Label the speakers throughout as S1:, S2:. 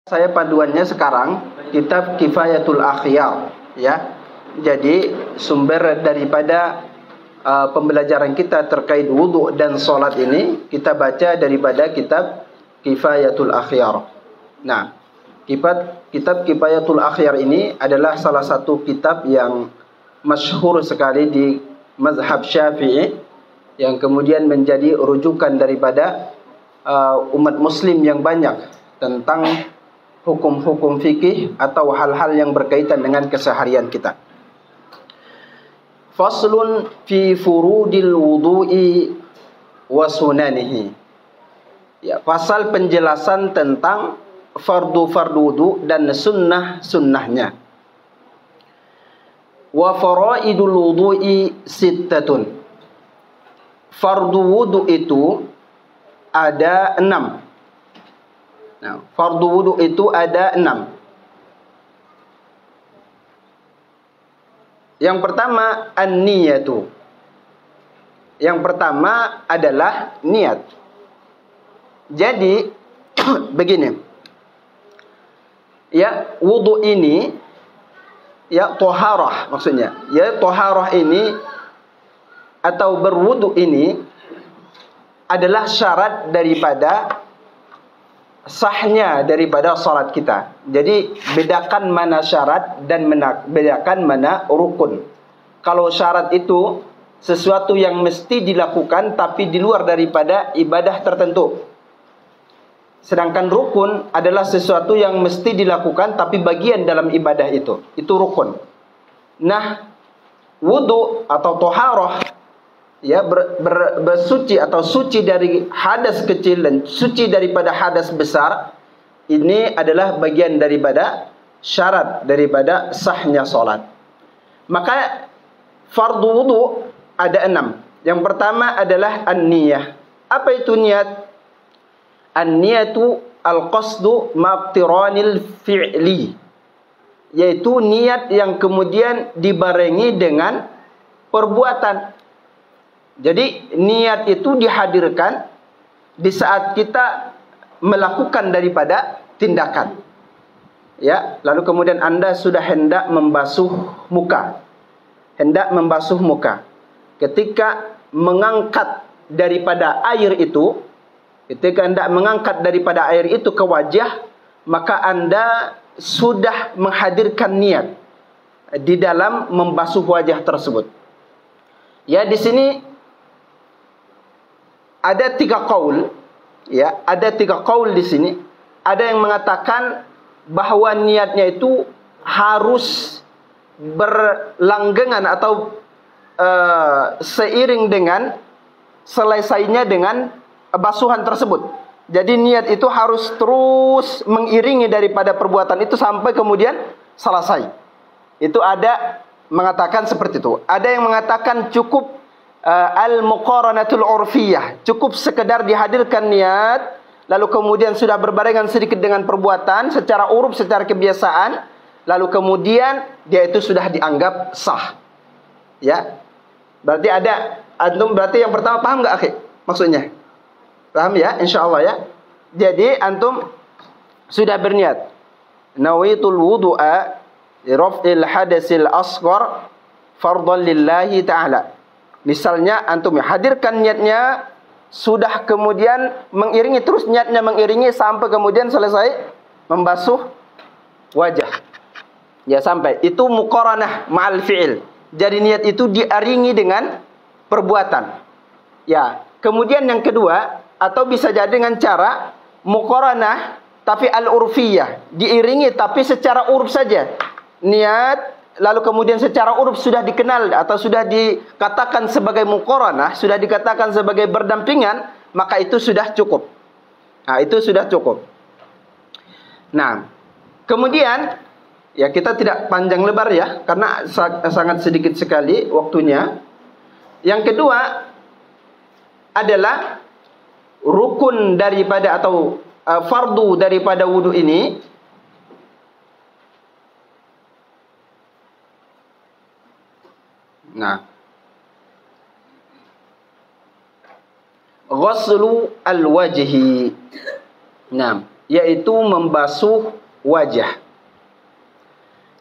S1: Saya paduannya sekarang kitab Kifayatul Akhyar, ya. Jadi sumber daripada pembelajaran kita terkait wudu dan solat ini kita baca daripada kitab Kifayatul Akhyar. Nah, kitab Kifayatul Akhyar ini adalah salah satu kitab yang masyhur sekali di mazhab Syafi'i, yang kemudian menjadi rujukan daripada umat muslim yang banyak tentang hukum-hukum fikih atau hal-hal yang berkaitan dengan keseharian kita. Faslun fi furudil wudu'i wa sunanihi. Ya, pasal penjelasan tentang fardu-fardu wudu dan sunnah-sunnahnya. Wa faraidul wudu'i sittatun. Fardu wudu itu ada 6. Nah, fardu wudu itu ada 6. Yang pertama an-niyatu. Yang pertama adalah niat. Jadi begini. Ya, wudu ini ya thaharah maksudnya. Ya, thaharah ini atau berwudu ini adalah syarat daripada sahnya daripada salat kita. Jadi bedakan mana syarat dan bedakan mana rukun. Kalau syarat itu sesuatu yang mesti dilakukan tapi di luar daripada ibadah tertentu. Sedangkan rukun adalah sesuatu yang mesti dilakukan tapi bagian dalam ibadah itu. Itu rukun. Nah, wudu atau thaharah, ya, bersuci atau suci dari hadas kecil dan suci daripada hadas besar, ini adalah bagian daripada syarat daripada sahnya solat. Maka fardu wudu ada 6. Yang pertama adalah an-niyah. Apa itu niat? An-niyatu al-qasdu maqtiranil fi'li, yaitu niat yang kemudian dibarengi dengan perbuatan. Jadi niat itu dihadirkan di saat kita melakukan daripada tindakan. Ya, lalu kemudian Anda sudah hendak membasuh muka. Hendak membasuh muka. Ketika mengangkat daripada air itu, ketika Anda mengangkat daripada air itu ke wajah, maka Anda sudah menghadirkan niat di dalam membasuh wajah tersebut. Ya, di sini ada 3 qaul, ya, ada 3 qaul di sini. Ada yang mengatakan bahwa niatnya itu harus berlanggengan atau seiring dengan selesainya dengan basuhan tersebut. Jadi niat itu harus terus mengiringi daripada perbuatan itu sampai kemudian selesai. Itu ada mengatakan seperti itu. Ada yang mengatakan cukup al-muqaranatul urfiyah, cukup sekedar dihadirkan niat, lalu kemudian sudah berbarengan sedikit dengan perbuatan secara uruf, secara kebiasaan, lalu kemudian dia itu sudah dianggap sah. Ya, berarti ada antum, berarti yang pertama paham nggak akhi maksudnya? Paham ya, insyaallah ya. Jadi antum sudah berniat nawaitul wudu'a li raf'il hadasil asghar fardhan lillahi ta'ala. Misalnya antum hadirkan niatnya, sudah kemudian mengiringi, terus niatnya mengiringi sampai kemudian selesai membasuh wajah. Ya, sampai itu muqaranah ma'al fi'il. Jadi niat itu diiringi dengan perbuatan. Ya, kemudian yang kedua, atau bisa jadi dengan cara muqaranah tapi al-urfiyah, diiringi tapi secara uruf saja. Niat lalu kemudian secara uruf sudah dikenal atau sudah dikatakan sebagai muqaranah, sudah dikatakan sebagai berdampingan, maka itu sudah cukup. Nah, itu sudah cukup. Nah, kemudian ya kita tidak panjang lebar ya, karena sangat sedikit sekali waktunya. Yang kedua adalah rukun daripada atau fardu daripada wudu ini. Nah, ghuslu al-wajhi. Nah, yaitu membasuh wajah.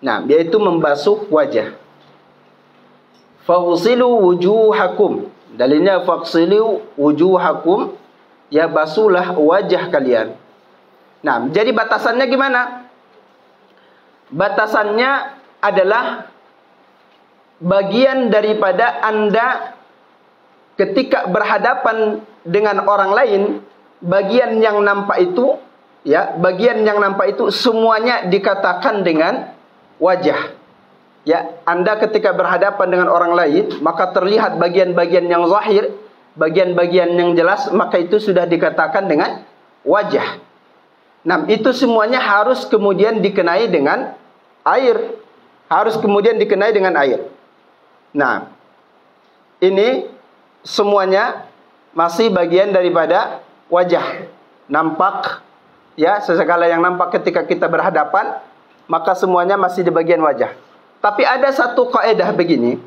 S1: Nah, yaitu membasuh wajah. Faghsilu wujuhakum. Dalilnya faghsilu wujuhakum, ya basuhlah wajah kalian. Nah, jadi batasannya gimana? Batasannya adalah bagian daripada Anda ketika berhadapan dengan orang lain, bagian yang nampak itu, ya, bagian yang nampak itu semuanya dikatakan dengan wajah. Ya, Anda ketika berhadapan dengan orang lain, maka terlihat bagian-bagian yang zahir, bagian-bagian yang jelas, maka itu sudah dikatakan dengan wajah. Nah, itu semuanya harus kemudian dikenai dengan air. Harus kemudian dikenai dengan air. Nah, ini semuanya masih bagian daripada wajah. Nampak, ya, sesekala yang nampak ketika kita berhadapan, maka semuanya masih di bagian wajah. Tapi ada satu kaidah begini,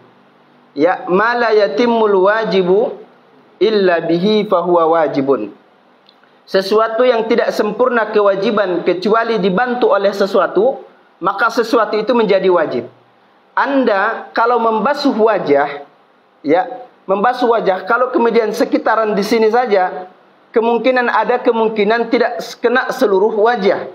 S1: ya, ma la yatimmul wajibu illa bihi fahuwa wajibun. Sesuatu yang tidak sempurna kewajiban kecuali dibantu oleh sesuatu, maka sesuatu itu menjadi wajib. Anda kalau membasuh wajah, ya, membasuh wajah, kalau kemudian sekitaran di sini saja, ada kemungkinan tidak kena seluruh wajah.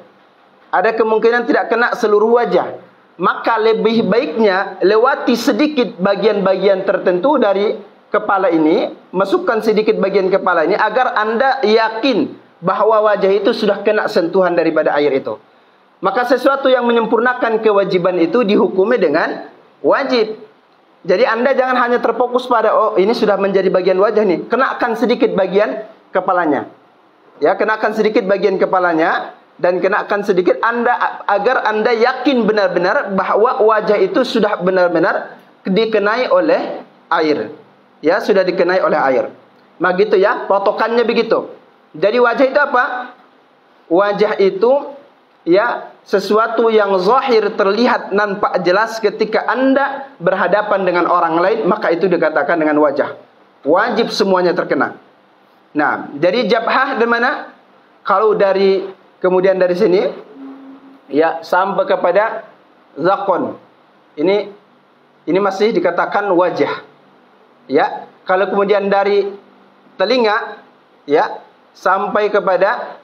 S1: Ada kemungkinan tidak kena seluruh wajah. Maka lebih baiknya lewati sedikit bagian-bagian tertentu dari kepala ini, masukkan sedikit bagian kepala ini agar Anda yakin bahwa wajah itu sudah kena sentuhan daripada air itu. Maka sesuatu yang menyempurnakan kewajiban itu dihukumi dengan wajib. Jadi Anda jangan hanya terfokus pada, oh ini sudah menjadi bagian wajah nih, kenakan sedikit bagian kepalanya. Ya, kenakan sedikit bagian kepalanya dan kenakan sedikit agar Anda yakin benar-benar bahwa wajah itu sudah benar-benar dikenai oleh air. Ya, sudah dikenai oleh air. Nah gitu ya, potokannya begitu. Jadi wajah itu apa? Wajah itu, ya, sesuatu yang zahir, terlihat, nampak jelas ketika Anda berhadapan dengan orang lain, maka itu dikatakan dengan wajah. Wajib semuanya terkena. Nah, jadi jabhah di mana? Kalau kemudian dari sini, ya, sampai kepada zakon. Ini masih dikatakan wajah. Ya, kalau kemudian dari telinga, ya, sampai kepada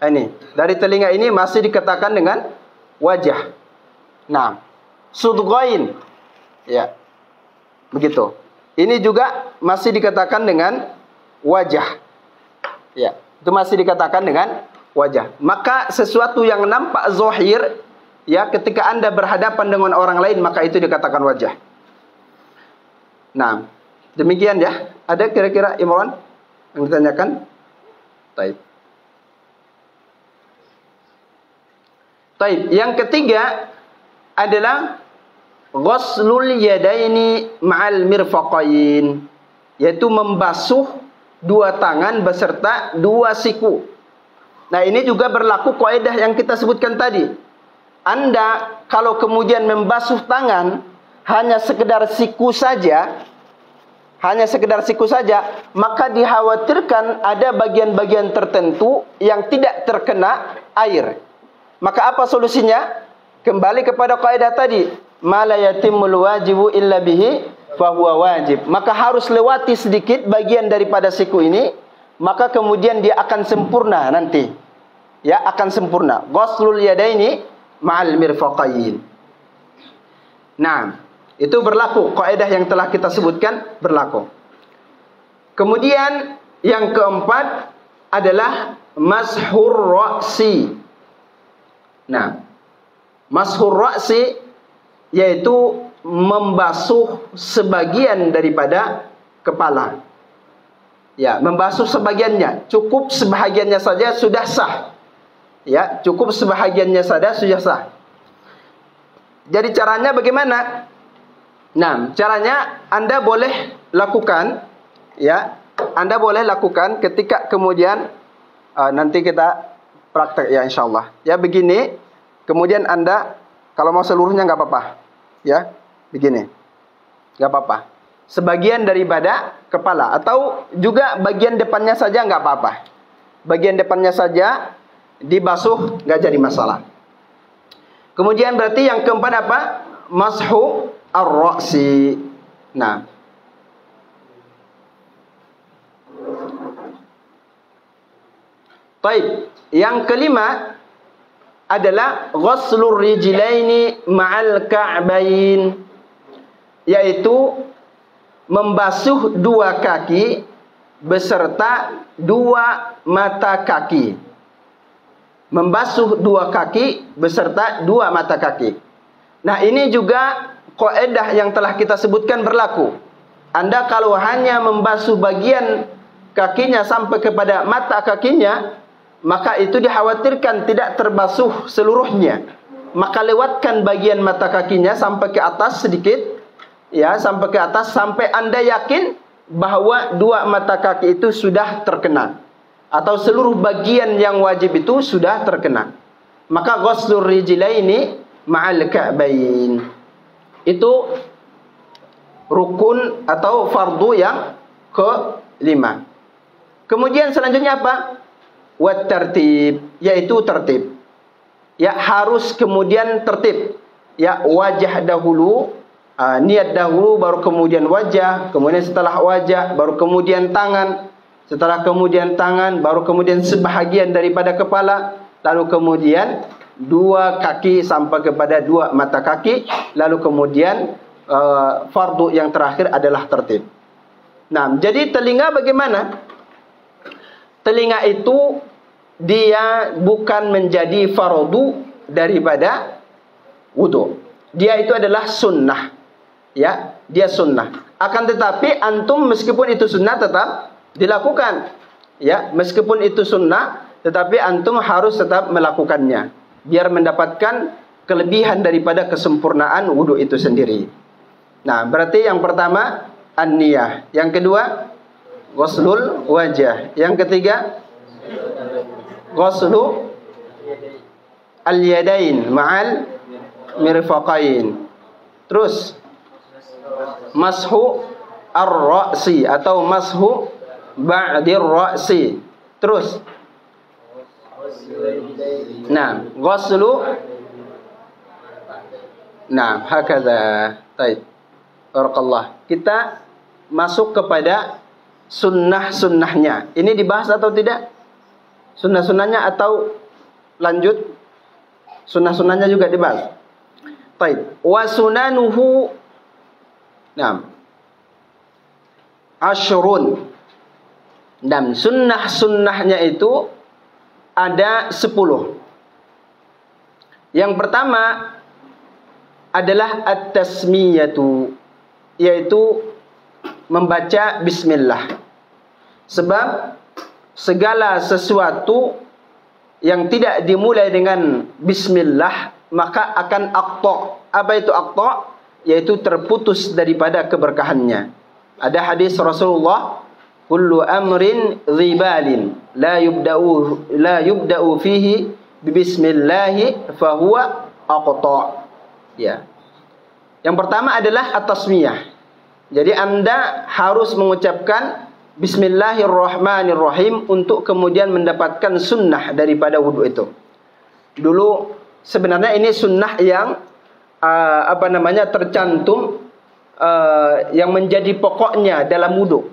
S1: ini, dari telinga ini masih dikatakan dengan wajah. Nah, sudghain, ya, begitu. Ini juga masih dikatakan dengan wajah. Ya, itu masih dikatakan dengan wajah. Maka sesuatu yang nampak zahir, ya, ketika Anda berhadapan dengan orang lain, maka itu dikatakan wajah. Nah, demikian ya. Ada kira-kira Imran yang ditanyakan? Taib. Taib. Yang ketiga adalah ghuslul yadaini ma'al mirfaqain, yaitu membasuh dua tangan beserta dua siku. Nah, ini juga berlaku kaidah yang kita sebutkan tadi. Anda kalau kemudian membasuh tangan hanya sekedar siku saja, maka dikhawatirkan ada bagian-bagian tertentu yang tidak terkena air. Maka apa solusinya? Kembali kepada kaidah tadi, ma la yatimmul wajibu illa bihi fahuwa wajib. Maka harus lewati sedikit bagian daripada siku ini, maka kemudian dia akan sempurna nanti. Ya, akan sempurna. Ghuslul yadaini ma'al mirfaqain. Nah, itu berlaku, kaidah yang telah kita sebutkan berlaku. Kemudian yang keempat adalah mashur ra'si. Nah, mashur ra'si yaitu membasuh sebagian daripada kepala. Ya, membasuh sebagiannya, cukup sebahagiannya saja sudah sah. Ya, cukup sebahagiannya saja sudah sah. Jadi caranya bagaimana? Nah, caranya Anda boleh lakukan, ya, Anda boleh lakukan ketika kemudian nanti kita praktek ya insyaallah. Ya, begini, kemudian Anda kalau mau seluruhnya nggak apa-apa, ya, begini, nggak apa-apa. Sebagian daripada kepala atau juga bagian depannya saja nggak apa-apa. Bagian depannya saja, dibasuh nggak jadi masalah. Kemudian berarti yang keempat apa? Mashu ar-ra'si. Nah, baik. Yang kelima adalah ghuslur rijlaini ma'al ka'bain, yaitu membasuh dua kaki beserta dua mata kaki. Membasuh dua kaki beserta dua mata kaki. Nah, ini juga kaidah yang telah kita sebutkan berlaku. Anda kalau hanya membasuh bagian kakinya sampai kepada mata kakinya, maka itu dikhawatirkan tidak terbasuh seluruhnya. Maka lewatkan bagian mata kakinya sampai ke atas sedikit, ya, sampai ke atas sampai Anda yakin bahwa dua mata kaki itu sudah terkena, atau seluruh bagian yang wajib itu sudah terkena. Maka ghuslur rijlaini ma'al ka'bain itu rukun atau fardu yang kelima. Kemudian selanjutnya apa? Wat tertib, yaitu tertib. Ya, harus kemudian tertib. Ya, wajah dahulu, niat dahulu, baru kemudian wajah, kemudian setelah wajah baru kemudian tangan, setelah kemudian tangan baru kemudian sebahagian daripada kepala, lalu kemudian dua kaki sampai kepada dua mata kaki, lalu kemudian fardu yang terakhir adalah tertib. Nah, jadi telinga bagaimana? Telinga itu dia bukan menjadi fardu daripada wudu. Dia itu adalah sunnah. Ya, dia sunnah. Akan tetapi antum meskipun itu sunnah tetap dilakukan. Ya, meskipun itu sunnah tetapi antum harus tetap melakukannya biar mendapatkan kelebihan daripada kesempurnaan wudu itu sendiri. Nah, berarti yang pertama an-niyah, yang kedua ghuslul wajah, yang ketiga ghuslu al-yadain ma'al mirfaqain, terus mashu ar-ra'si atau mashu ba'dir ra'si, terus nah ghuslu, nah hakadha. Baik, barakallah. Kita masuk kepada sunnah-sunnahnya. Ini dibahas atau tidak? Sunnah-sunnahnya atau lanjut? Sunnah-sunnahnya juga dibahas. Baik. Wa sunanuhu, nah, asyrun. Dan sunnah-sunnahnya itu ada 10. Yang pertama adalah at-tasmiyatu, yaitu membaca bismillah. Sebab segala sesuatu yang tidak dimulai dengan bismillah maka akan aqta. Apa itu aqta? Yaitu terputus daripada keberkahannya. Ada hadis Rasulullah, kullu amrin dhibalin la yubda'u fihi bismillah fahuwa aqta. Ya. Yang pertama adalah at-tasmiyah. Jadi Anda harus mengucapkan bismillahirrahmanirrahim untuk kemudian mendapatkan sunnah daripada wudu itu. Dulu sebenarnya ini sunnah yang tercantum yang menjadi pokoknya dalam wudu.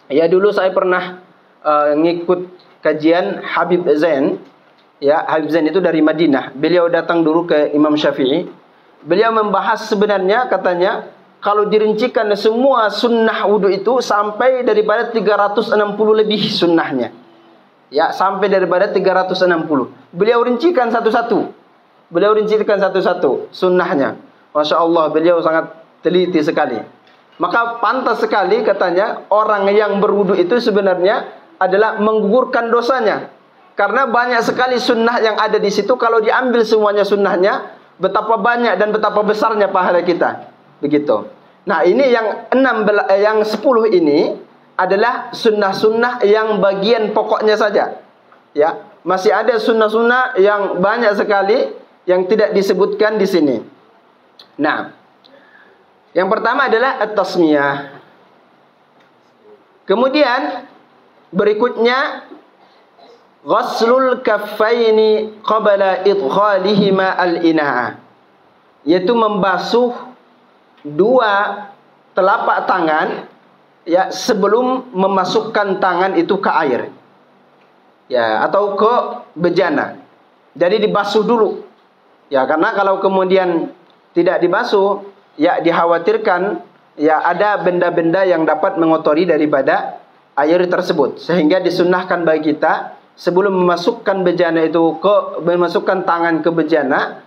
S1: Ya, dulu saya pernah ngikut kajian Habib Zain. Ya, Habib Zain itu dari Madinah. Beliau datang dulu ke Imam Syafi'i. Beliau membahas sebenarnya, katanya kalau dirincikan semua sunnah wudu itu sampai daripada 360 lebih sunnahnya. Ya, sampai daripada 360. Beliau rincikan satu-satu. Beliau rincikan satu-satu sunnahnya. Masya Allah, beliau sangat teliti sekali. Maka pantas sekali katanya orang yang berwudu itu sebenarnya adalah menggugurkan dosanya. Karena banyak sekali sunnah yang ada di situ. Kalau diambil semuanya sunnahnya, betapa banyak dan betapa besarnya pahala kita. Begitu. Nah, ini yang 10 ini adalah sunnah-sunnah yang bagian pokoknya saja. Ya, masih ada sunnah-sunnah yang banyak sekali yang tidak disebutkan di sini. Nah, yang pertama adalah at-tasmiyah. Kemudian berikutnya ghaslul kaffaini qabla idkhalihima al-ina'a, yaitu membasuh dua telapak tangan ya sebelum memasukkan tangan itu ke air ya atau ke bejana. Jadi dibasuh dulu ya, karena kalau kemudian tidak dibasuh ya dikhawatirkan ya ada benda-benda yang dapat mengotori daripada air tersebut, sehingga disunnahkan bagi kita sebelum memasukkan bejana itu memasukkan tangan ke bejana,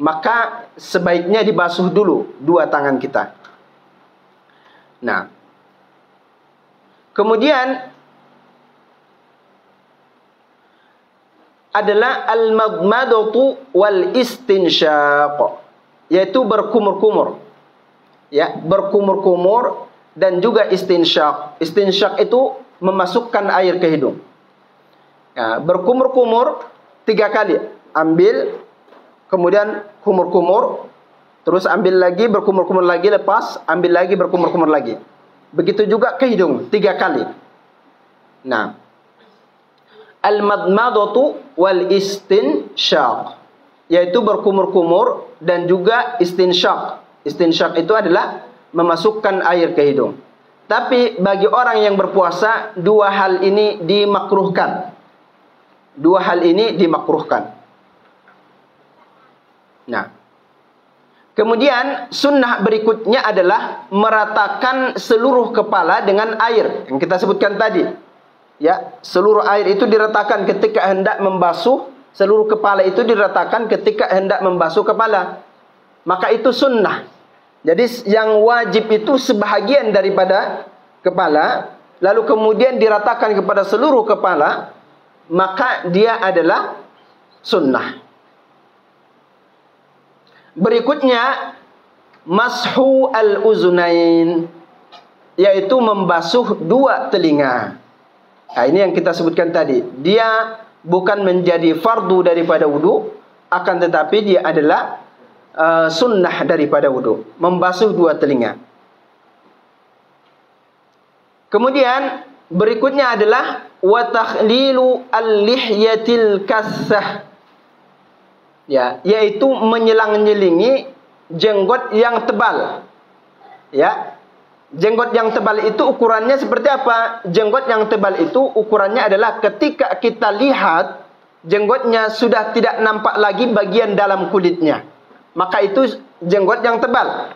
S1: maka sebaiknya dibasuh dulu dua tangan kita. Nah, kemudian adalah al-madmadatu wal istinsyaq, yaitu berkumur-kumur. Ya, berkumur-kumur dan juga istinsyaq. Istinsyaq itu memasukkan air ke hidung. Ya, berkumur-kumur 3 kali. Ambil, kemudian kumur-kumur, terus ambil lagi, berkumur-kumur lagi, lepas, ambil lagi, berkumur-kumur lagi. Begitu juga ke hidung 3 kali. Nah, al-madmadatu wal istinsyaq, yaitu berkumur-kumur dan juga istinsyaq. Istinsyaq itu adalah memasukkan air ke hidung. Tapi bagi orang yang berpuasa, dua hal ini dimakruhkan. Dua hal ini dimakruhkan. Nah, kemudian sunnah berikutnya adalah meratakan seluruh kepala dengan air yang kita sebutkan tadi. Ya, seluruh air itu diratakan ketika hendak membasuh, seluruh kepala itu diratakan ketika hendak membasuh kepala. Maka itu sunnah. Jadi yang wajib itu sebahagian daripada kepala, lalu kemudian diratakan kepada seluruh kepala, maka dia adalah sunnah. Berikutnya mashu al-uzunain, yaitu membasuh dua telinga. Nah, ini yang kita sebutkan tadi. Dia bukan menjadi fardu daripada wudu, akan tetapi dia adalah sunnah daripada wudu, membasuh dua telinga. Kemudian berikutnya adalah wa takhlilu al-lihyatil kassah, ya, yaitu menyelang-nyelingi jenggot yang tebal. Ya, jenggot yang tebal itu ukurannya seperti apa? Jenggot yang tebal itu ukurannya adalah ketika kita lihat jenggotnya sudah tidak nampak lagi bagian dalam kulitnya, maka itu jenggot yang tebal.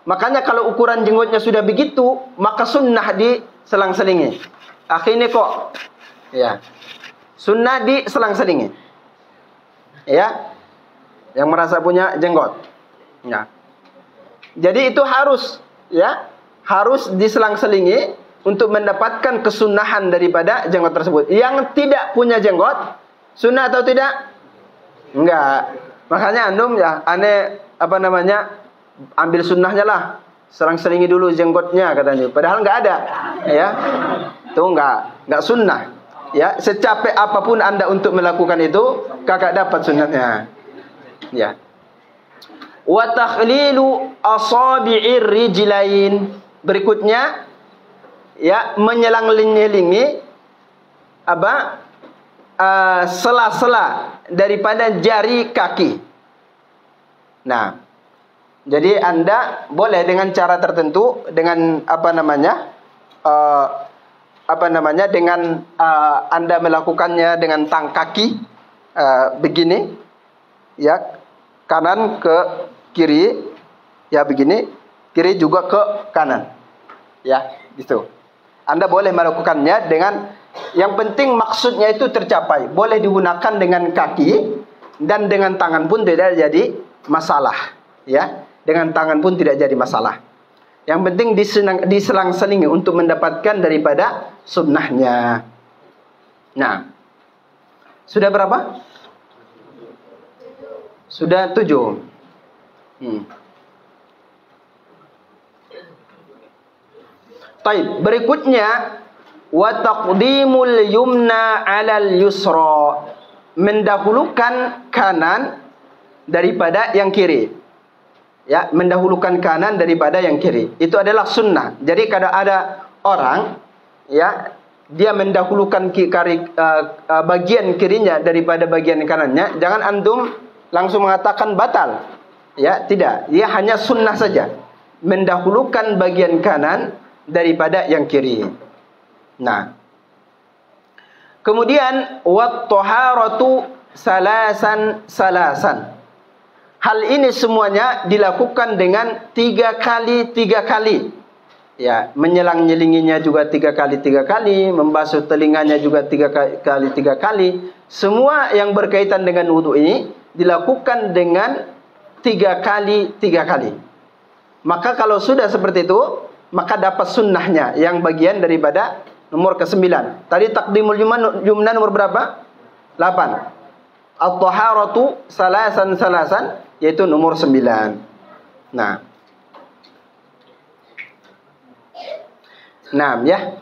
S1: Makanya kalau ukuran jenggotnya sudah begitu, maka sunnah diselang-selingi. Akhirnya kok, ya, sunnah diselang-selingi. Ya, yang merasa punya jenggot. Ya. Jadi itu harus, ya, harus diselang-selingi untuk mendapatkan kesunahan daripada jenggot tersebut. Yang tidak punya jenggot, sunnah atau tidak? Enggak. Makanya antum ya, ambil sunnahnya lah, selang-selingi dulu jenggotnya katanya. Padahal enggak ada, ya. Itu enggak sunnah. Ya, secapek apapun Anda untuk melakukan itu, kagak dapat sunnahnya. Ya. Wa takhlilu asabi'ir rijlain. Berikutnya ya, menyelang-selingi sela-sela daripada jari kaki. Nah, jadi Anda boleh dengan cara tertentu, dengan dengan Anda melakukannya dengan tang kaki begini, ya, kanan ke kiri, ya begini, kiri juga ke kanan, ya, gitu. Anda boleh melakukannya dengan, yang penting maksudnya itu tercapai. Boleh digunakan dengan kaki dan dengan tangan pun tidak jadi masalah, ya. Dengan tangan pun tidak jadi masalah. Yang penting diselang-selingi untuk mendapatkan daripada sunnahnya. Nah, sudah berapa? Sudah 7. Baik, berikutnya wa taqdimul yumna 'alal yusra, mendahulukan kanan daripada yang kiri. Ya, mendahulukan kanan daripada yang kiri. Itu adalah sunnah. Jadi kalau ada orang, ya, dia mendahulukan bagian kirinya daripada bagian kanannya, jangan antum langsung mengatakan batal. Ya, tidak. Dia hanya sunnah saja. Mendahulukan bagian kanan daripada yang kiri. Nah, kemudian wat taharatu salasan. Hal ini semuanya dilakukan dengan 3 kali. Ya, menyelang-nyelinginya juga 3 kali, membasuh telinganya juga 3 kali. Semua yang berkaitan dengan wudu ini dilakukan dengan 3 kali. Maka kalau sudah seperti itu, maka dapat sunnahnya yang bagian daripada nomor ke-9. Tadi takdimul yumna nomor berapa? 8. At-taharatu salasan, yaitu nomor 9. Nah, ya.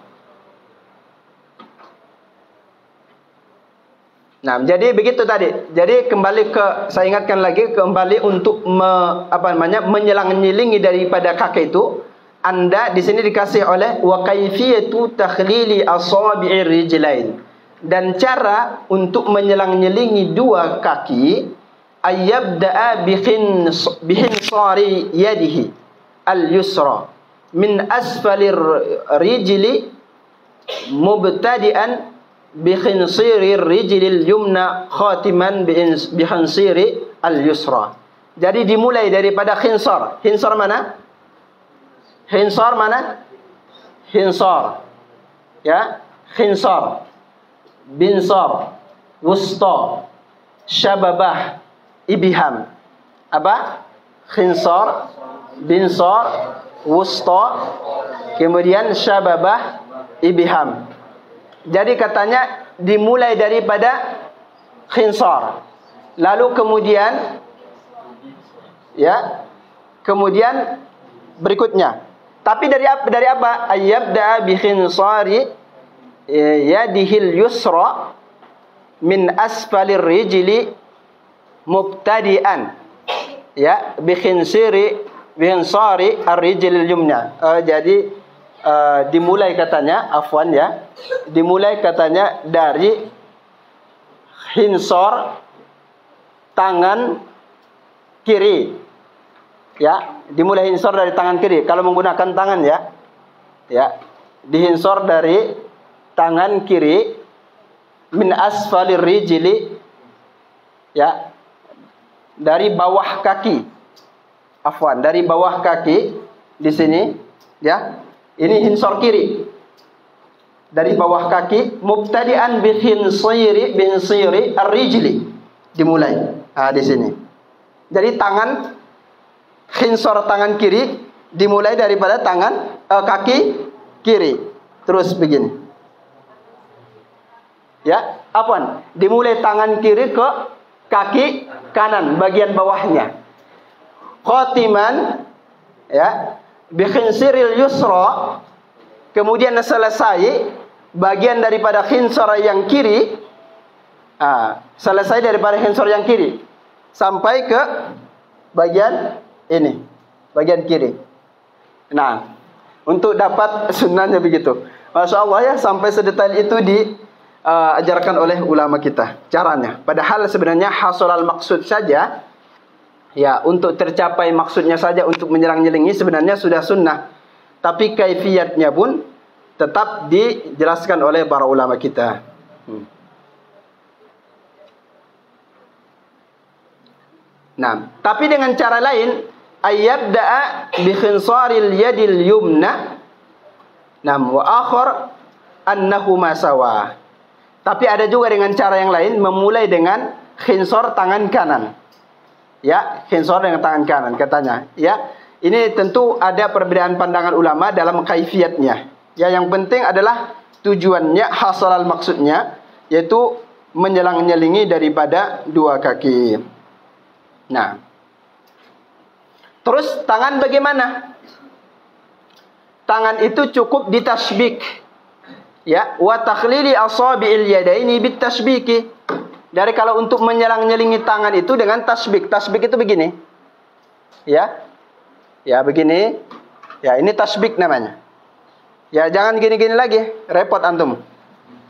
S1: Nah, jadi begitu tadi. Jadi kembali saya ingatkan lagi kembali untuk menyelang-nyelingi daripada kaki itu. Anda di sini dikasih oleh wa kaifiyatu takhlili asabi'ir rijlain. Dan cara untuk menyelang-nyelingi 2 kaki, ayyabda'a bihinsari yadihi al-yusra min asfalir rijli mubtadi'an bikhinsirir rijlil yumna khatiman bikhinsiri al-yusra. Jadi dimulai daripada khinsar. Khinsar mana? Khinsar. Ya, khinsar. Binsar, wusta, syababah, ibham. Apa? Khinsar, binsar, wusta, kemudian syababah, ibham. Jadi katanya dimulai daripada khinsar. Lalu kemudian berikutnya. Tapi dari apa? Ayyabda bi khinsari yadihil yusra min asfalir rijli mubtadi'an, ya, bihinsari ar-rijlil yumna. Jadi dimulai katanya dari hinsor tangan kiri, ya, dimulai hinsor dari tangan kiri kalau menggunakan tangan, ya, dihinsor dari tangan kiri min asfalir rijli, ya, dari bawah kaki. Dari bawah kaki di sini, ya. Ini hinsor kiri. Dari bawah kaki mubtadi'an bihinsiri ar-rijli. Dimulai. Di sini. Jadi hinsor tangan kiri dimulai daripada kaki kiri. Terus begini. Ya, dimulai tangan kiri ke kaki kanan bagian bawahnya. Khatiman, ya, bikhinsiril yusra, kemudian selesai bagian daripada khinsar yang kiri. Selesai daripada khinsar yang kiri sampai ke bagian ini, bagian kiri. Nah, untuk dapat sunnahnya begitu. Masya Allah, ya, sampai sedetail itu ajarkan oleh ulama kita caranya. Padahal sebenarnya hasolal maksud saja, ya, untuk tercapai maksudnya saja untuk menyerang-nyelingi sebenarnya sudah sunnah. Tapi kaifiyatnya pun tetap dijelaskan oleh para ulama kita. Nah, tapi dengan cara lain, ayyabda'a bi khinsaril yadil yumna, wa akhar annahu masawa. Tapi ada juga dengan cara yang lain, memulai dengan khinsor tangan kanan. Ya, khinsor dengan tangan kanan katanya. Ya, ini tentu ada perbedaan pandangan ulama dalam kaifiyatnya. Ya, yang penting adalah tujuannya, hasalal maksudnya, yaitu menyelang-nyelingi daripada 2 kaki. Nah, terus tangan bagaimana? Tangan itu cukup ditasbik. Ya, wa takhlili asabi'il yadaini bitasbiki. Dari kalau untuk menyelang-nyelingi tangan itu dengan tasbik. Tasbik itu begini. Ya. Ya, begini. Ya, ini tasbik namanya. Ya, jangan gini-gini lagi, repot antum.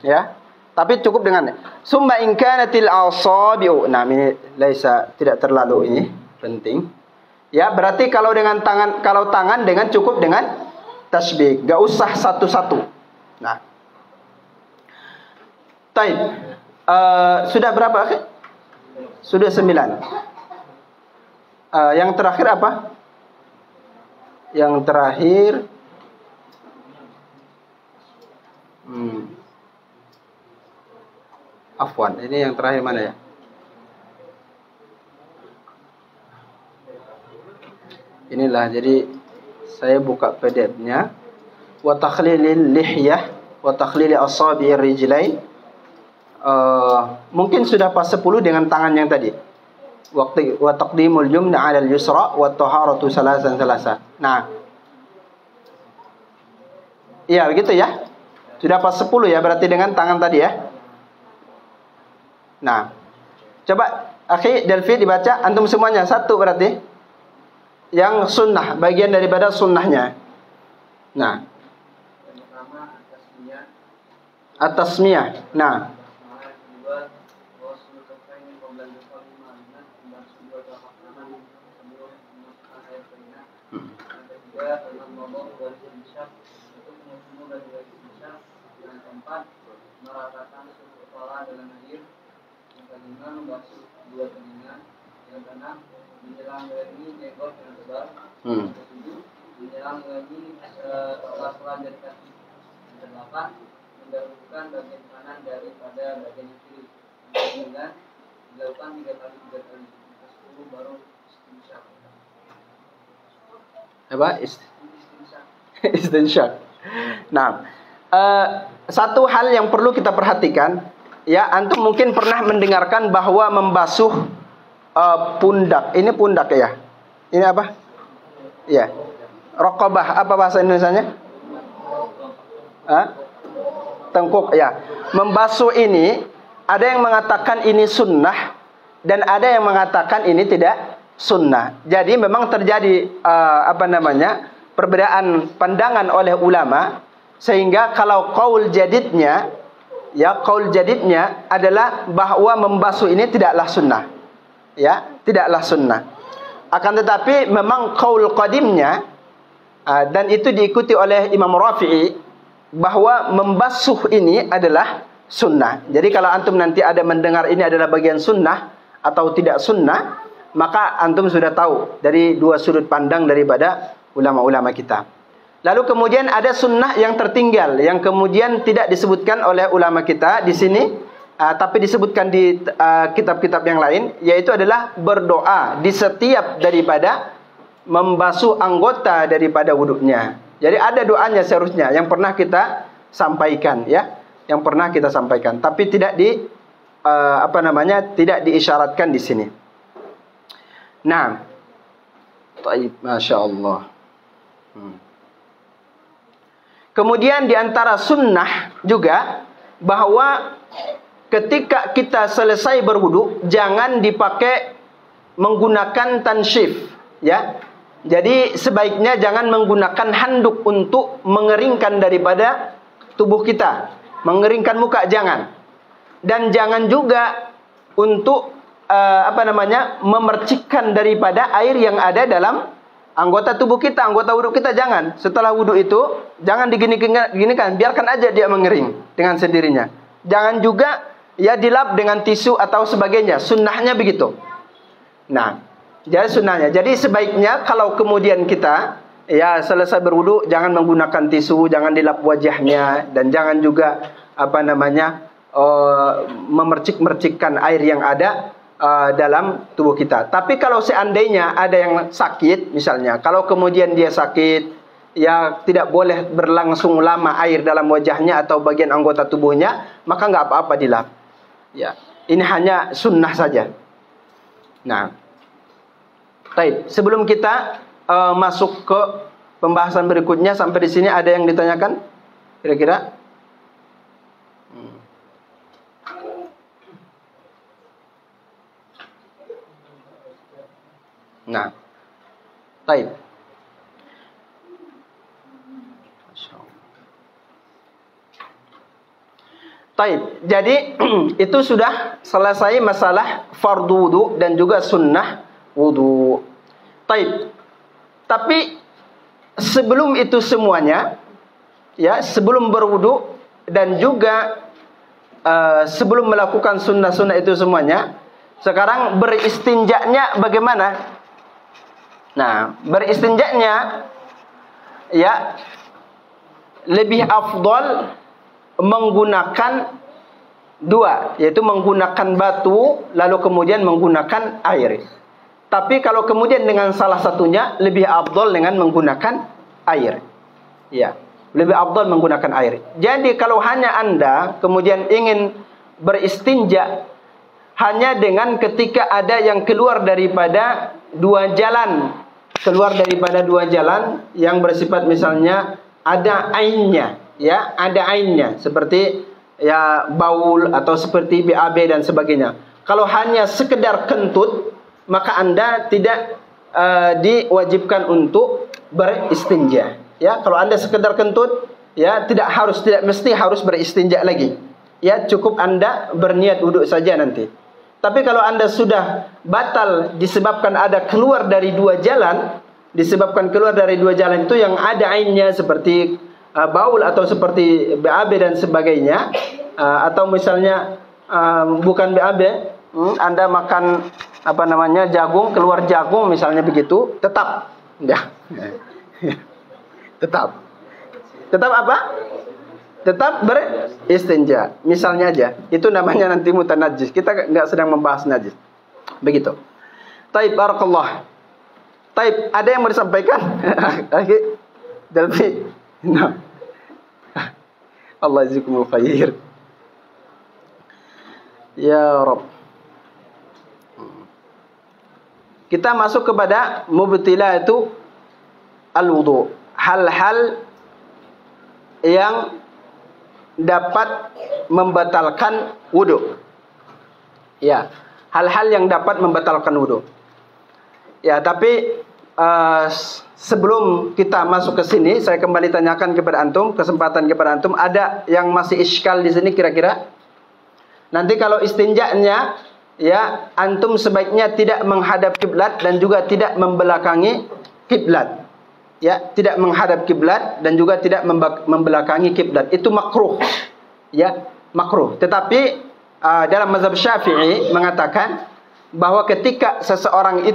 S1: Ya. Tapi cukup dengan summa in kanatil asabi'u. Nah, ini tidak terlalu ini penting. Ya, berarti kalau tangan dengan cukup dengan tasbih, enggak usah satu-satu. Nah. Baik. Sudah berapa? Sudah 9. Yang terakhir apa? Yang terakhir Afwan, ini yang terakhir mana ya? Inilah, jadi saya buka PDF-nya. Wa takhlilil lihyah wa takhlili asabi'ir rijlain. Mungkin sudah pas 10 dengan tangan yang tadi. Wa taqdimul yumna 'alal yusra wa taharatu salasan. Nah. Iya, begitu ya. Sudah pas 10 ya, berarti dengan tangan tadi ya. Nah. Coba akhi Delvi dibaca antum semuanya satu berarti. Yang sunnah, bagian daripada sunnahnya. Nah. At-tasmiyah. Nah.
S2: Meratakan suku kepala dengan air. Yang kelima membasuh dua telinga. Yang keenam menyelang lengan jenggot dengan tebal. Yang ketujuh menyelang lengan sela-sela dari kaki. Yang kedelapan mendahulukan bagian kanan daripada bagian kiri. Yang kesembilan dilakukan 3 kali. Yang ke-10 baru istinsyaq.
S1: Apa? Istinsyaq. Nah, satu hal yang perlu kita perhatikan, ya, antum mungkin pernah mendengarkan bahwa membasuh pundak. Ini pundak ya. Ini apa? Ya. Raqabah, apa bahasa Indonesianya? Tengkuk ya. Membasuh ini ada yang mengatakan ini sunnah dan ada yang mengatakan ini tidak sunnah. Jadi memang terjadi perbedaan pandangan oleh ulama. Sehingga kalau qaul jadidnya adalah bahwa membasuh ini tidaklah sunnah. Ya, tidaklah sunnah. Akan tetapi memang qaul qadimnya dan itu diikuti oleh Imam Rafi'i bahwa membasuh ini adalah sunnah. Jadi kalau antum nanti ada mendengar ini adalah bagian sunnah atau tidak sunnah, maka antum sudah tahu dari dua sudut pandang daripada ulama-ulama kita. Lalu kemudian ada sunnah yang tertinggal, yang kemudian tidak disebutkan oleh ulama kita di sini, tapi disebutkan di kitab-kitab yang lain, yaitu adalah berdoa di setiap daripada membasuh anggota daripada wudhunya. Jadi ada doanya seharusnya yang pernah kita sampaikan, ya, yang pernah kita sampaikan, tapi tidak tidak diisyaratkan di sini. Nah, masya Allah. Kemudian di antara sunnah juga bahwa ketika kita selesai berwudu jangan dipakai menggunakan tansyif, ya. Jadi sebaiknya jangan menggunakan handuk untuk mengeringkan daripada tubuh kita, mengeringkan muka jangan. Dan jangan juga untuk memercikkan daripada air yang ada dalam anggota tubuh kita, anggota wudhu kita jangan. Setelah wudhu itu jangan diginikan, biarkan aja dia mengering dengan sendirinya. Jangan juga ya dilap dengan tisu atau sebagainya. Sunnahnya begitu. Nah, jadi sunnahnya. Jadi sebaiknya kalau kemudian kita ya selesai berwudhu jangan menggunakan tisu, jangan dilap wajahnya dan jangan juga memercik-mercikkan air yang ada dalam tubuh kita. Tapi kalau seandainya ada yang sakit misalnya, kalau kemudian dia sakit, ya tidak boleh berlangsung lama air dalam wajahnya atau bagian anggota tubuhnya, maka nggak apa-apa dilap. Ya, ini hanya sunnah saja. Nah, baik. Sebelum kita masuk ke pembahasan berikutnya, sampai di sini ada yang ditanyakan? Kira-kira? Nah, baik. Taib. Jadi itu sudah selesai masalah fardu wudu dan juga sunnah wudu. Taib. Tapi sebelum itu semuanya, ya, sebelum berwudu dan juga sebelum melakukan sunnah-sunnah itu semuanya, sekarang beristinjaknya bagaimana? Nah, beristinjaknya ya lebih afdal menggunakan dua, yaitu menggunakan batu lalu kemudian menggunakan air. Tapi kalau kemudian dengan salah satunya, lebih afdal dengan menggunakan air. Ya, lebih afdal menggunakan air. Jadi kalau hanya Anda kemudian ingin beristinja hanya dengan ketika ada yang keluar daripada dua jalan, yang bersifat misalnya ada ainnya, ya, ada ainnya seperti ya baul atau seperti BAB dan sebagainya. Kalau hanya sekedar kentut, maka Anda tidak diwajibkan untuk beristinja. Ya, kalau Anda sekedar kentut, ya tidak mesti harus beristinja lagi. Ya, cukup Anda berniat wuduk saja nanti. Tapi kalau Anda sudah batal disebabkan ada keluar dari dua jalan, itu yang ada ainnya seperti baul atau seperti BAB dan sebagainya, atau misalnya bukan BAB, Anda makan jagung, keluar jagung misalnya begitu, tetap ya. tetap apa? Tetap beristinja. Misalnya aja, itu namanya nanti mutanajis. Kita nggak sedang membahas najis. Begitu. Taib, barakallah. Taib, ada yang mau disampaikan? Dalbi. Nah. Allah jazakumul khair. Ya Rabb. Kita masuk kepada mubtilatu al-wudu. Hal-hal yang dapat membatalkan wudu. Ya, hal-hal yang dapat membatalkan wudu. Ya, tapi sebelum kita masuk ke sini, saya kembali tanyakan kepada antum, kesempatan kepada antum, ada yang masih iskal di sini kira-kira? Nanti kalau istinjanya, ya, antum sebaiknya tidak menghadap kiblat dan juga tidak membelakangi kiblat. Ya, tidak menghadap kiblat dan juga tidak membelakangi kiblat. Itu makruh. Ya, makruh. Tetapi dalam mazhab Syafi'i mengatakan bahwa ketika seseorang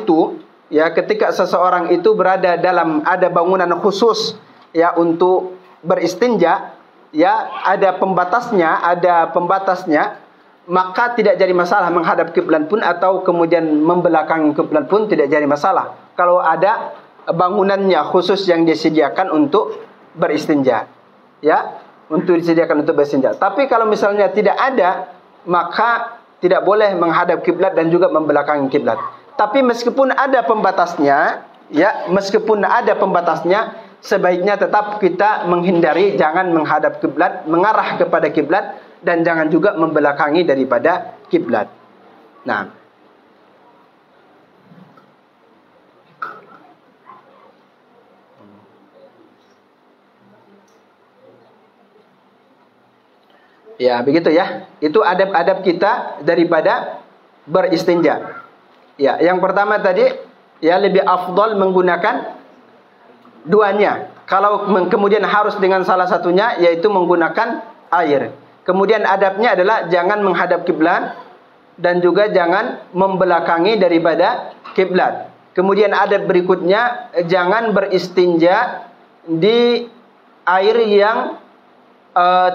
S1: itu berada dalam ada bangunan khusus ya untuk beristinja, ya, ada pembatasnya, maka tidak jadi masalah menghadap kiblat pun atau kemudian membelakangi kiblat pun tidak jadi masalah. Kalau ada bangunannya khusus yang disediakan untuk beristinja, ya, untuk disediakan untuk beristinja. Tapi kalau misalnya tidak ada, maka tidak boleh menghadap kiblat dan juga membelakangi kiblat. Tapi meskipun ada pembatasnya, ya, sebaiknya tetap kita menghindari, jangan menghadap kiblat, mengarah kepada kiblat, dan jangan juga membelakangi daripada kiblat. Nah, ya, begitu ya. Itu adab-adab kita daripada beristinja. Ya, yang pertama tadi, ya, lebih afdal menggunakan duanya. Kalau kemudian harus dengan salah satunya, yaitu menggunakan air. Kemudian adabnya adalah jangan menghadap kiblat dan juga jangan membelakangi daripada kiblat. Kemudian adab berikutnya, jangan beristinja di air yang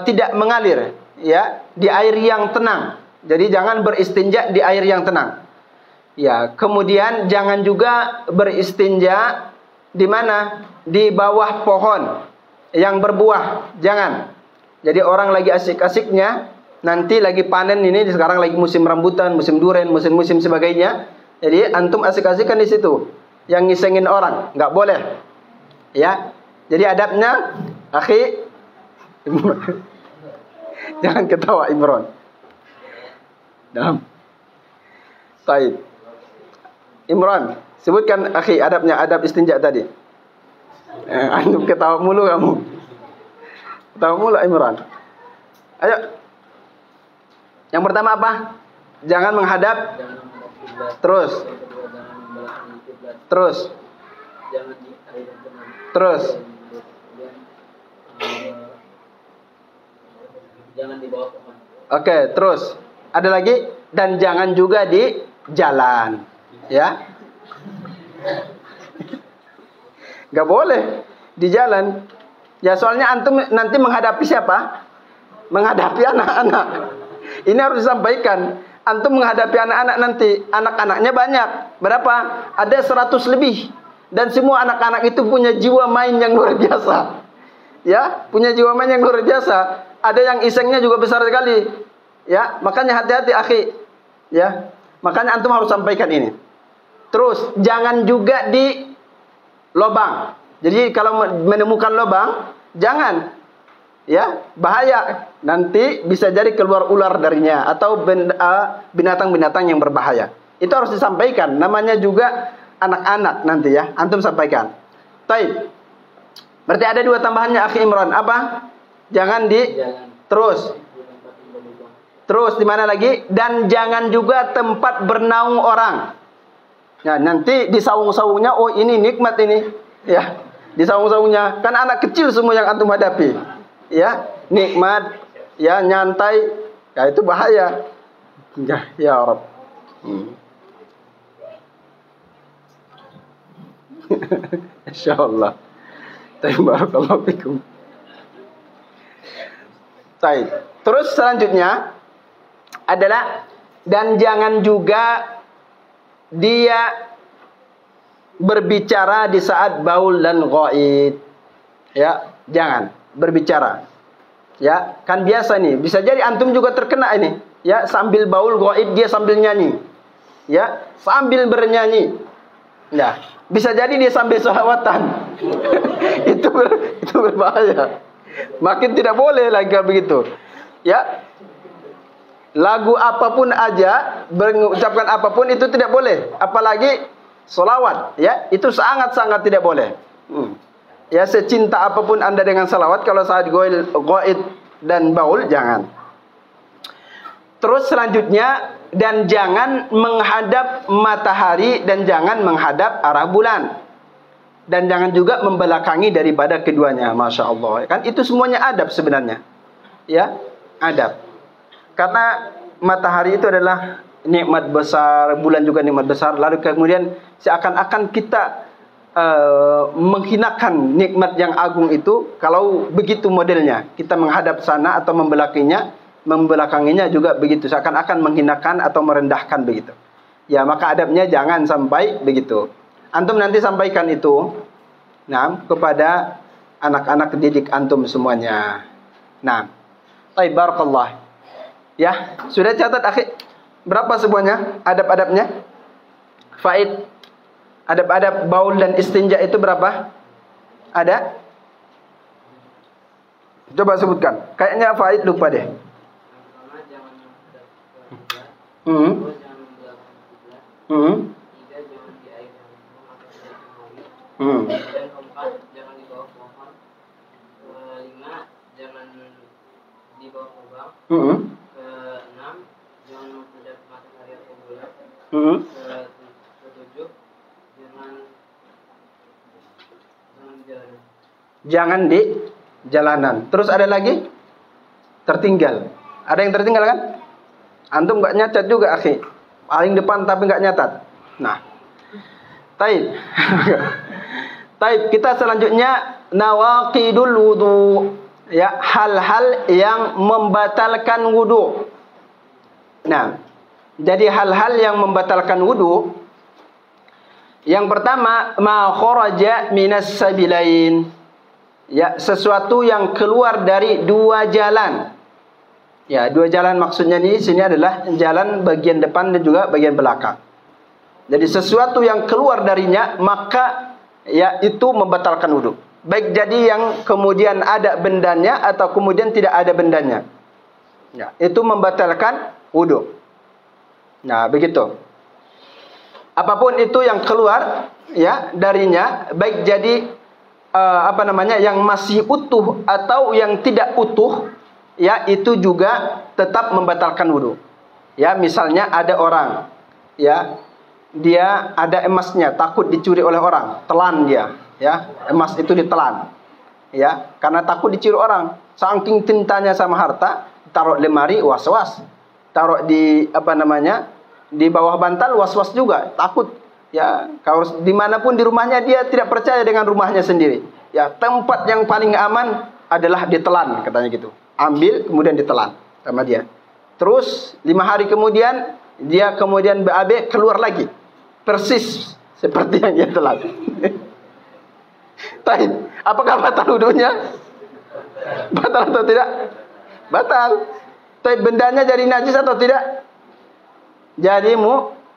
S1: tidak mengalir. Ya, di air yang tenang. Jadi jangan beristinja di air yang tenang. Ya, kemudian jangan juga beristinja di mana? Di bawah pohon yang berbuah. Jangan. Jadi orang lagi asik-asiknya, nanti lagi panen ini, sekarang lagi musim rambutan, musim durian, musim sebagainya. Jadi antum asik-asikan di situ. Yang ngisengin orang, nggak boleh. Ya. Jadi adabnya, akhi, jangan ketawa Imron. Nah. Baik. Imran, sebutkan akhi adabnya, adab istinja tadi. Antum ketawa mulu kamu. Ketawa mulu Imran. Ayo. Yang pertama apa? Jangan menghadap.
S2: Jangan menghadap kiblat.
S1: Terus.
S2: Yang kedua, jangan membelakangi kiblat.
S1: Terus.
S2: Jangan di air dan tenang.
S1: Terus.
S2: Kemudian jangan di bawah pohon.
S1: Oke, terus. Ada lagi? Dan jangan juga di jalan. Ya. Gak boleh di jalan. Ya soalnya antum nanti menghadapi siapa? Menghadapi anak-anak. Ini harus disampaikan. Antum menghadapi anak-anak nanti. Anak-anaknya banyak. Berapa? Ada 100 lebih. Dan semua anak-anak itu punya jiwa main yang luar biasa. Ya, punya jiwa main yang luar biasa. Ada yang isengnya juga besar sekali. Ya, makanya hati-hati akhi. Ya, makanya antum harus sampaikan ini. Terus jangan juga di lubang. Jadi kalau menemukan lubang, jangan. Ya, bahaya. Nanti bisa jadi keluar ular darinya atau binatang-binatang yang berbahaya. Itu harus disampaikan. Namanya juga anak-anak nanti ya. Antum sampaikan. Taib. Berarti ada dua tambahannya akhi Imran. Apa? Jangan di terus. Terus di mana lagi? Dan jangan juga tempat bernaung orang. Ya, nanti di saung-saungnya, oh ini nikmat ini. Ya, di saung-saungnya. Kan anak kecil semua yang antum hadapi. Ya, nikmat, ya nyantai. Ya itu bahaya. Ya Rabb. Insyaallah. Barakallahu fikum. Baik. Terus selanjutnya adalah dan jangan juga dia berbicara di saat baul dan ghaid. Ya, jangan berbicara. Ya, kan biasa nih, bisa jadi antum juga terkena ini. Ya, sambil baul ghaid dia sambil nyanyi. Ya, sambil bernyanyi. Ya, bisa jadi dia sambil sholawatan. itu berbahaya. Makin tidak boleh lagi begitu. Ya. Lagu apapun aja, mengucapkan apapun itu tidak boleh, apalagi sholawat, ya, itu sangat-sangat tidak boleh. Ya, secinta apapun Anda dengan sholawat, kalau saat ghaid dan baul jangan. Terus selanjutnya, dan jangan menghadap matahari dan jangan menghadap arah bulan. Dan jangan juga membelakangi daripada keduanya. Masya Allah. Kan itu semuanya adab sebenarnya. Ya, adab. Karena matahari itu adalah nikmat besar, bulan juga nikmat besar. Lalu kemudian seakan-akan kita menghinakan nikmat yang agung itu kalau begitu modelnya. Kita menghadap sana atau membelakanginya juga begitu. Seakan-akan menghinakan atau merendahkan begitu. Ya, maka adabnya jangan sampai begitu. Antum nanti sampaikan itu kepada anak-anak didik antum semuanya. Nah, barakallah. Ya, sudah catat akhi? Berapa semuanya adab-adabnya? Faid. Adab-adab baul dan istinja itu berapa? Ada? Coba sebutkan. Kayaknya Faid lupa deh.
S2: Dan keempat, jangan di bawah pohon. 5, jangan di bawah lubang. 6, jangan menghadap matahari atau bulan. 7, jangan di jalanan.
S1: Jangan di jalanan. Terus ada lagi? Tertinggal. Ada yang tertinggal kan? Antum nggak nyatat juga akhi. Paling depan tapi nggak nyatat. Nah, taib. Taib, kita selanjutnya nawaqidul wudu. Ya, hal-hal yang membatalkan wudu. Nah, jadi hal-hal yang membatalkan wudu. Yang pertama, ma kharaja minas sabilain. Ya, sesuatu yang keluar dari dua jalan. Ya, dua jalan maksudnya di sini adalah jalan bagian depan dan juga bagian belakang. Jadi sesuatu yang keluar darinya maka ya itu membatalkan wudu. Baik jadi yang kemudian ada bendanya atau kemudian tidak ada bendanya. Ya, itu membatalkan wudu. Nah, begitu. Apapun itu yang keluar ya darinya, baik jadi yang masih utuh atau yang tidak utuh, ya itu juga tetap membatalkan wudu. Ya, misalnya ada orang, ya, dia ada emasnya, takut dicuri oleh orang, telan dia, ya, emas itu ditelan, ya, karena takut dicuri orang, saking cintanya sama harta, taruh lemari, was-was, taruh di di bawah bantal, was-was juga, takut, ya, kalau dimanapun di rumahnya dia tidak percaya dengan rumahnya sendiri, ya, tempat yang paling aman adalah ditelan, katanya gitu, ambil kemudian ditelan sama dia. Terus 5 hari kemudian dia kemudian BAB keluar lagi, persis seperti yang dia telan. Taib, apakah batal wudunya? Batal atau tidak? Batal. Taib, bendanya jadi najis atau tidak? Jadi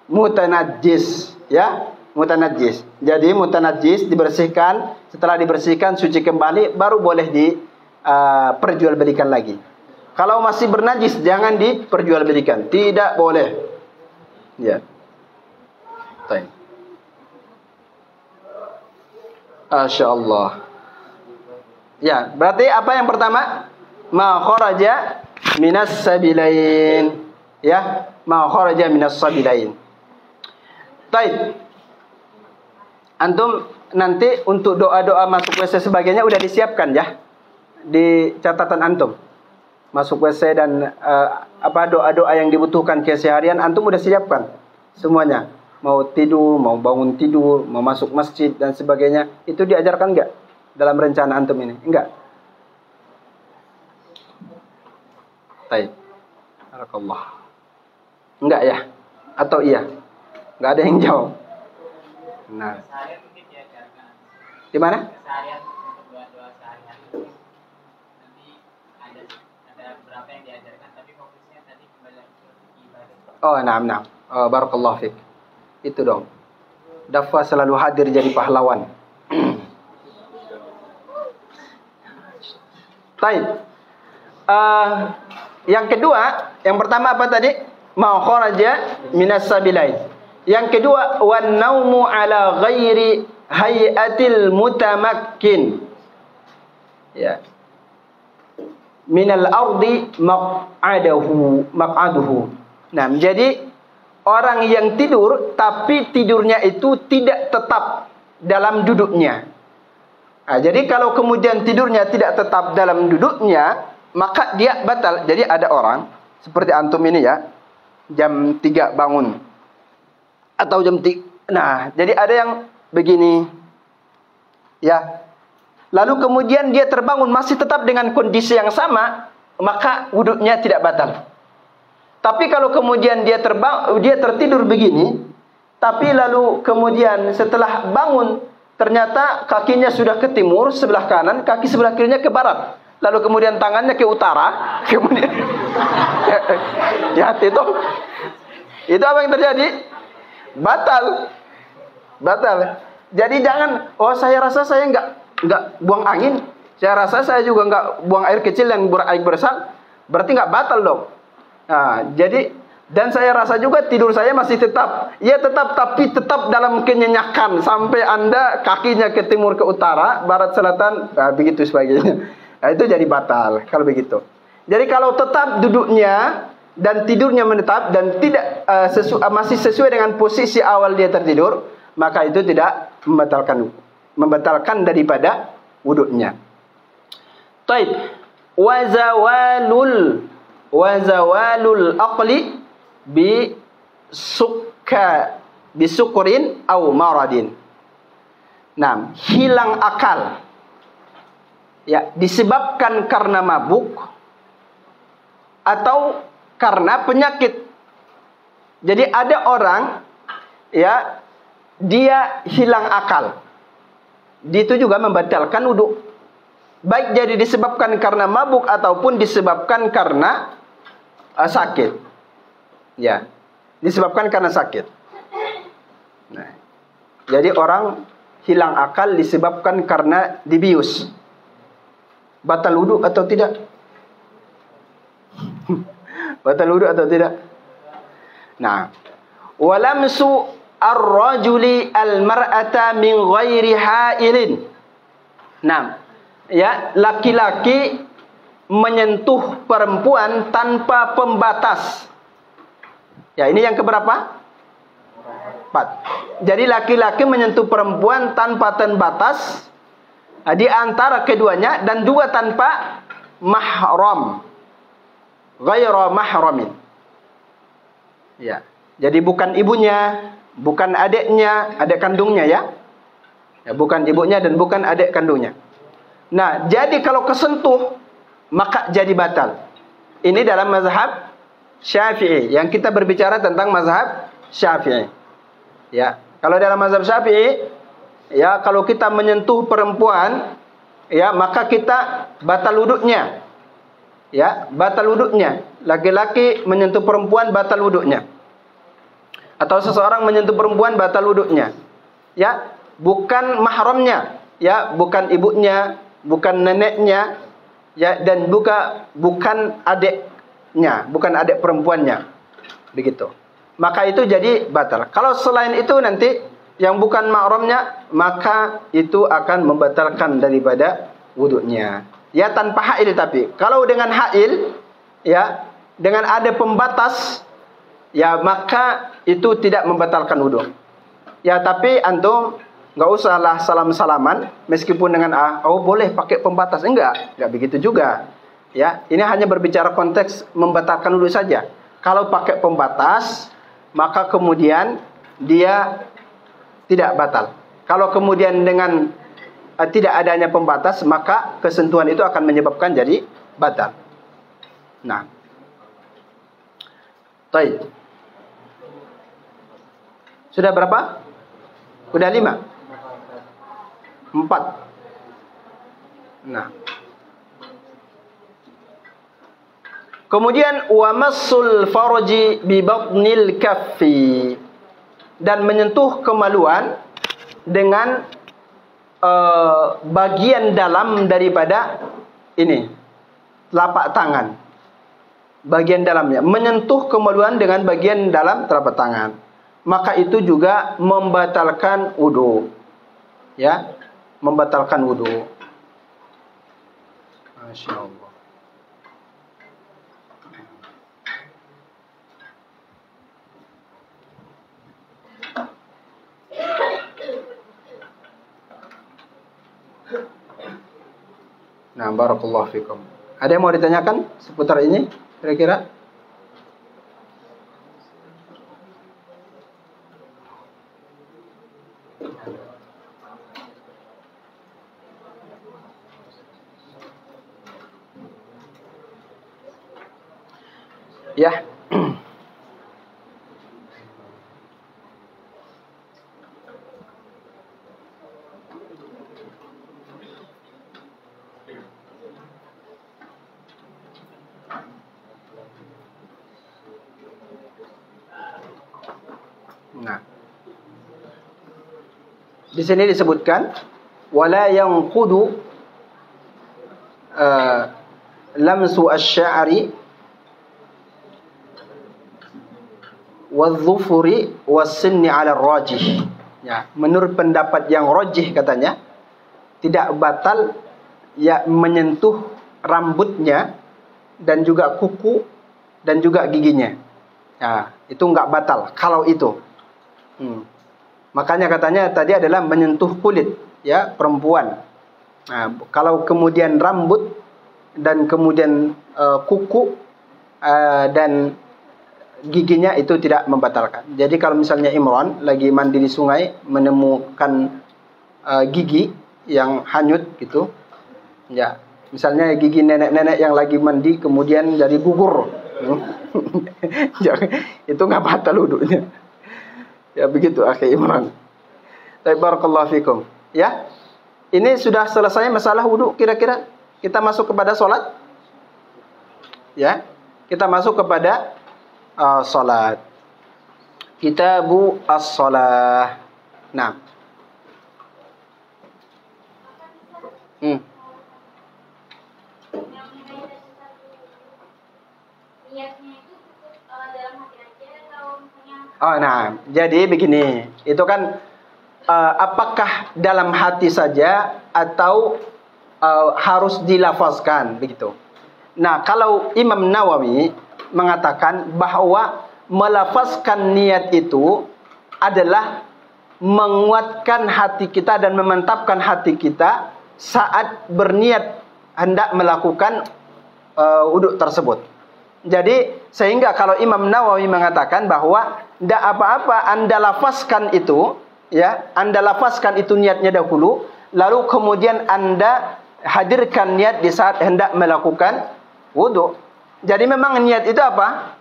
S1: mutanajjis, ya, mutanajjis. Jadi mutanajjis dibersihkan, setelah dibersihkan suci kembali, baru boleh diperjualbelikan lagi. Kalau masih bernajis jangan diperjualbelikan, tidak boleh. Ya. Baik. Masyaallah. Ya, berarti apa yang pertama? Ma kharaja minas sabilain. Ya, ma kharaja minas sabilain. Baik. Antum nanti untuk doa-doa masuk WC sebagainya udah disiapkan ya di catatan antum. Masuk WC dan doa-doa yang dibutuhkan keseharian antum udah siapkan semuanya. Mau tidur, mau bangun tidur, mau masuk masjid dan sebagainya, itu diajarkan enggak dalam rencana antum ini? Enggak. Baik. Barakallah. Enggak ya? Atau iya? Enggak ada yang jawab. Nah. Di mana? Oh, nah. Barakallahu fiik. Itu dong. Dafa selalu hadir jadi pahlawan. Baik. Yang kedua, yang pertama apa tadi? Ma kharaja minas sabilain. Yang kedua, wan naumu ala ghairi hayatil mutamakkin. Ya. Minal ardi maq'aduhu. Nah, jadi orang yang tidur tapi tidurnya itu tidak tetap dalam duduknya. Nah, jadi kalau kemudian tidurnya tidak tetap dalam duduknya, maka dia batal. Jadi ada orang seperti antum ini ya, jam 3 bangun atau jam 3. Nah, jadi ada yang begini. Ya. Lalu kemudian dia terbangun masih tetap dengan kondisi yang sama, maka wudunya tidak batal. Tapi kalau kemudian dia tertidur begini, tapi lalu kemudian setelah bangun ternyata kakinya sudah ke timur sebelah kanan, kaki sebelah kirinya ke barat, lalu kemudian tangannya ke utara, kemudian ya itu apa yang terjadi? Batal. Jadi jangan, saya rasa saya enggak buang angin, saya rasa saya juga enggak buang air kecil dan air besar, berarti enggak batal dong. Nah, jadi dan saya rasa juga tidur saya masih tetap, tapi tetap dalam kenyenyakan sampai Anda kakinya ke timur ke utara, barat selatan, begitu sebagainya. Nah, itu jadi batal kalau begitu. Jadi kalau tetap duduknya dan tidurnya menetap dan tidak masih sesuai dengan posisi awal dia tertidur, maka itu tidak membatalkan daripada wuduknya. Taib. Wazawalul aqli bisukrin au maradin. Nah, hilang akal. Ya, disebabkan karena mabuk atau karena penyakit. Jadi ada orang ya, dia hilang akal. Itu juga membatalkan wudu. Baik jadi disebabkan karena mabuk ataupun disebabkan karena sakit. Ya, disebabkan karena sakit. Nah, jadi orang hilang akal disebabkan karena dibius. Batal wudu atau tidak? Batal wudu atau tidak? Nah, walamsu ar-rajuli al-mar'ata min ghairi hailin. Nah, ya, laki-laki menyentuh perempuan tanpa pembatas. Ya, ini yang keberapa? 4. Jadi laki-laki menyentuh perempuan tanpa batas di antara keduanya, dan juga tanpa mahram, ghaira mahramin. Ya, jadi bukan ibunya, bukan adiknya, adik kandungnya ya. Ya, bukan ibunya dan bukan adik kandungnya. Nah, jadi kalau kesentuh maka jadi batal. Ini dalam mazhab Syafi'i. Yang kita berbicara tentang mazhab Syafi'i. Ya, kalau dalam mazhab Syafi'i, ya, kalau kita menyentuh perempuan, ya, maka kita batal wuduknya. Ya, batal wuduknya. Laki-laki menyentuh perempuan batal wuduknya. Atau seseorang menyentuh perempuan batal wuduknya. Ya, bukan mahramnya, ya, bukan ibunya, bukan neneknya, ya, dan bukan adiknya, bukan adik perempuannya. Begitu. Maka itu jadi batal. Kalau selain itu nanti yang bukan mahramnya, maka itu akan membatalkan daripada wuduknya. Ya, tanpa hail tapi. Kalau dengan hail, ya, dengan ada pembatas, ya, maka itu tidak membatalkan wuduk. Ya, tapi antum nggak usahlah salam-salaman meskipun dengan boleh pakai pembatas. Enggak begitu juga. Ya, ini hanya berbicara konteks membatalkan wuduk saja. Kalau pakai pembatas, maka kemudian dia tidak batal. Kalau kemudian dengan tidak adanya pembatas, maka kesentuhan itu akan menyebabkan jadi batal. Nah, baik. Sudah berapa? Udah 5? 4. Nah. Kemudian wa massul farji bi batnil kaffi, dan menyentuh kemaluan dengan bagian dalam daripada ini telapak tangan. Bagian dalamnya, menyentuh kemaluan dengan bagian dalam telapak tangan, maka itu juga membatalkan wudu. Ya, membatalkan wudu. Masya Allah. Nah, barakallahu fikum. Ada yang mau ditanyakan seputar ini kira-kira? Ya. Nah, di sini disebutkan wala yanqudu lamsu asy-sya'ri wadh-dhufri was-sinni 'ala ar-rajih. Ya, menurut pendapat yang rajih katanya tidak batal ya menyentuh rambutnya dan juga kuku dan juga giginya. Ya, itu enggak batal kalau itu. Makanya katanya tadi adalah menyentuh kulit ya perempuan. Nah, kalau kemudian rambut dan kemudian kuku dan giginya itu tidak membatalkan. Jadi kalau misalnya Imran lagi mandi di sungai menemukan gigi yang hanyut gitu, ya misalnya gigi nenek-nenek yang lagi mandi kemudian jadi gugur, itu nggak batal wudunya. Ya begitu akhi Imran. Barakallahu fikum. Ya, ini sudah selesai masalah wudu kira-kira. Kita masuk kepada sholat. Ya, kita masuk kepada sholat. Kitabu as-sholah. Nah. Oh, nah, jadi begini. Itu kan apakah dalam hati saja atau harus dilafazkan begitu. Nah, kalau Imam Nawawi mengatakan bahwa melafazkan niat itu adalah menguatkan hati kita dan memantapkan hati kita saat berniat hendak melakukan wudhu tersebut. Jadi sehingga kalau Imam Nawawi mengatakan bahwa tidak apa-apa Anda lafazkan itu, ya, Anda lafazkan itu niatnya dahulu, lalu kemudian Anda hadirkan niat di saat hendak melakukan wudhu. Jadi memang niat itu apa?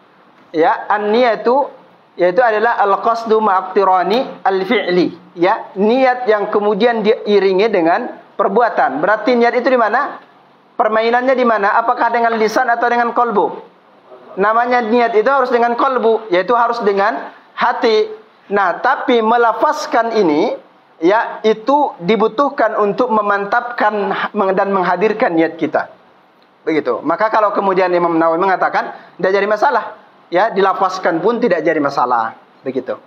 S1: Ya, an-niyatu yaitu adalah al-qasdu ma'aqtirani al-fi'li, ya, niat yang kemudian diiringi dengan perbuatan. Berarti niat itu di mana? Permainannya di mana? Apakah dengan lisan atau dengan kolbu? Namanya niat itu harus dengan kolbu, yaitu harus dengan hati. Nah, tapi melafazkan ini, ya, itu dibutuhkan untuk memantapkan dan menghadirkan niat kita. Begitu. Maka kalau kemudian Imam Nawawi mengatakan tidak jadi masalah, ya, dilafazkan pun tidak jadi masalah. Begitu.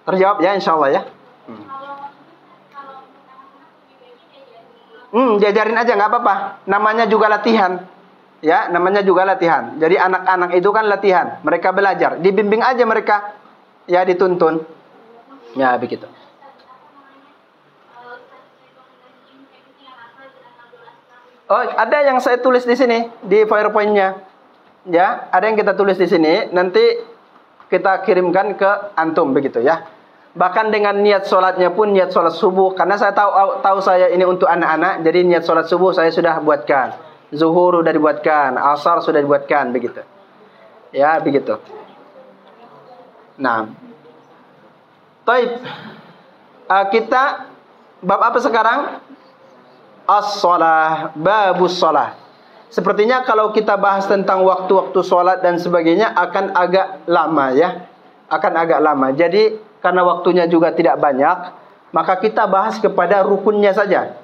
S1: Terjawab ya, insyaallah ya. Diajarin aja nggak apa-apa. Namanya juga latihan. Ya, namanya juga latihan. Jadi anak-anak itu kan latihan. Mereka belajar. Dibimbing aja mereka. Ya, dituntun. Ya, begitu. Oh, ada yang saya tulis di sini di PowerPoint-nya. Ya, ada yang kita tulis di sini. Nanti kita kirimkan ke antum begitu ya. Bahkan dengan niat sholatnya pun niat sholat subuh. Karena saya tahu saya ini untuk anak-anak. Jadi niat sholat subuh saya sudah buatkan. Zuhur sudah dibuatkan. Asar sudah dibuatkan begitu. Ya, begitu. Nah, taib. Kita bab apa sekarang? As-shalah, babus shalah. Sepertinya kalau kita bahas tentang waktu-waktu sholat dan sebagainya akan agak lama ya. Akan agak lama. Jadi karena waktunya juga tidak banyak, maka kita bahas kepada rukunnya saja.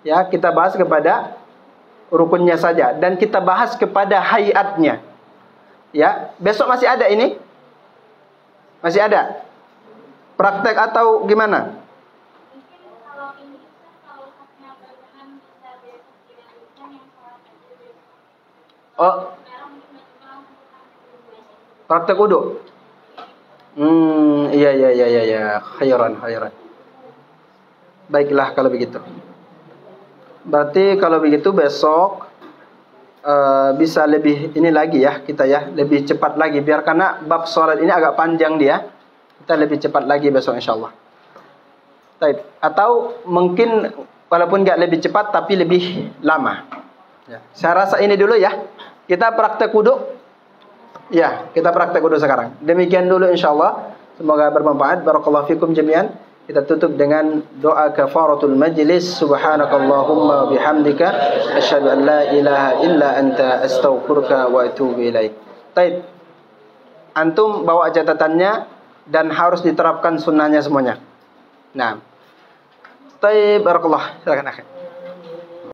S1: Ya, kita bahas kepada rukunnya saja dan kita bahas kepada hayatnya. Ya, besok masih ada ini? Masih ada? Praktek atau gimana? Oh, praktek wudu. Iya. Khairan. Baiklah kalau begitu. Berarti kalau begitu besok bisa lebih ini lagi ya kita ya, lebih cepat lagi biar karena bab sholat ini agak panjang dia. Kita lebih cepat lagi besok insyaallah. Baik. Atau mungkin walaupun enggak lebih cepat tapi lebih lama. Ya. Saya rasa ini dulu ya. Kita praktek wudu. Ya, kita praktek wudu sekarang. Demikian dulu insyaallah. Semoga bermanfaat. Barakallahu fikum jami'an. Kita tutup dengan doa kafaratul majlis. Subhanakallahumma bihamdika asyhadu an la ilaha illa anta astaghfiruka wa atubu ilaik. Baik. Antum bawa catatannya dan harus diterapkan sunnahnya semuanya. Nah. Baik, barakallah. Silakan akhir.